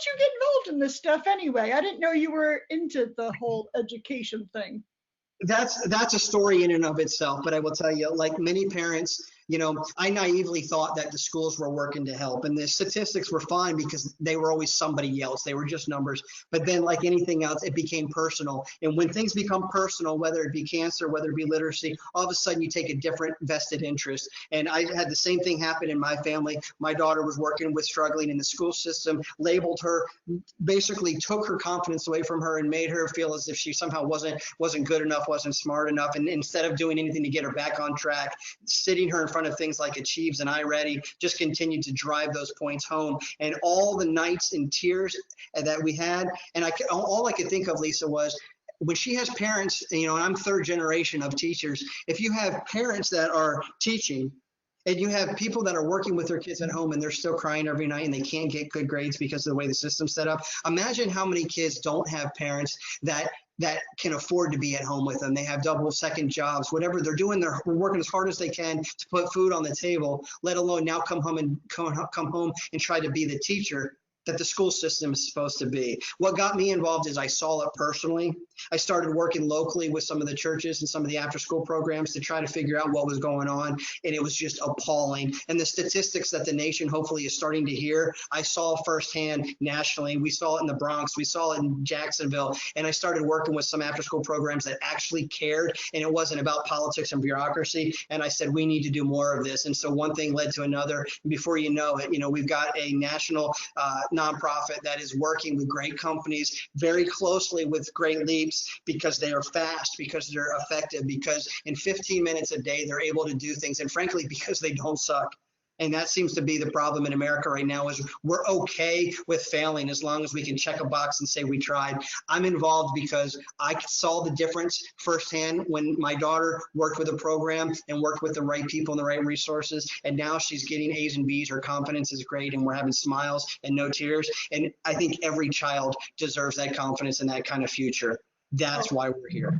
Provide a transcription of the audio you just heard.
did you get involved in this stuff anyway? I didn't know you were into the whole education thing. That's a story in and of itself, but I will tell you, like many parents, I naively thought that the schools were working to help, and the statistics were fine because they were always somebody else. They were just numbers. But then, like anything else, it became personal. And when things become personal, whether it be cancer, whether it be literacy, all of a sudden you take a different vested interest. And I had the same thing happen in my family. My daughter was working with struggling in the school system, labeled her, basically took her confidence away from her and made her feel as if she somehow wasn't good enough, wasn't smart enough. And instead of doing anything to get her back on track, sitting her in front of things like Achieves and iReady just continued to drive those points home. And all the nights in tears that we had, and all I could think of, Lisa, was when she has parents, and I'm third generation of teachers. If you have parents that are teaching and you have people that are working with their kids at home and they're still crying every night and they can't get good grades because of the way the system's set up, imagine how many kids don't have parents that can afford to be at home with them. They have double second jobs, whatever they're doing, they're working as hard as they can to put food on the table, let alone now come home and try to be the teacher that the school system is supposed to be. What got me involved is I saw it personally. I started working locally with some of the churches and some of the after school programs to try to figure out what was going on. And it was just appalling. And the statistics that the nation hopefully is starting to hear, I saw firsthand nationally. We saw it in the Bronx. We saw it in Jacksonville. And I started working with some after school programs that actually cared. And it wasn't about politics and bureaucracy. And I said, we need to do more of this. And so one thing led to another. And before you know it, we've got a national nonprofit that is working with great companies very closely with Great Leaps because they are fast, because they're effective, because in 15 minutes a day they're able to do things, and frankly because they don't suck. And that seems to be the problem in America right now, is we're okay with failing as long as we can check a box and say we tried. I'm involved because I saw the difference firsthand when my daughter worked with a program and worked with the right people and the right resources. And now she's getting A's and B's. Her confidence is great, and we're having smiles and no tears. And I think every child deserves that confidence and that kind of future. That's why we're here.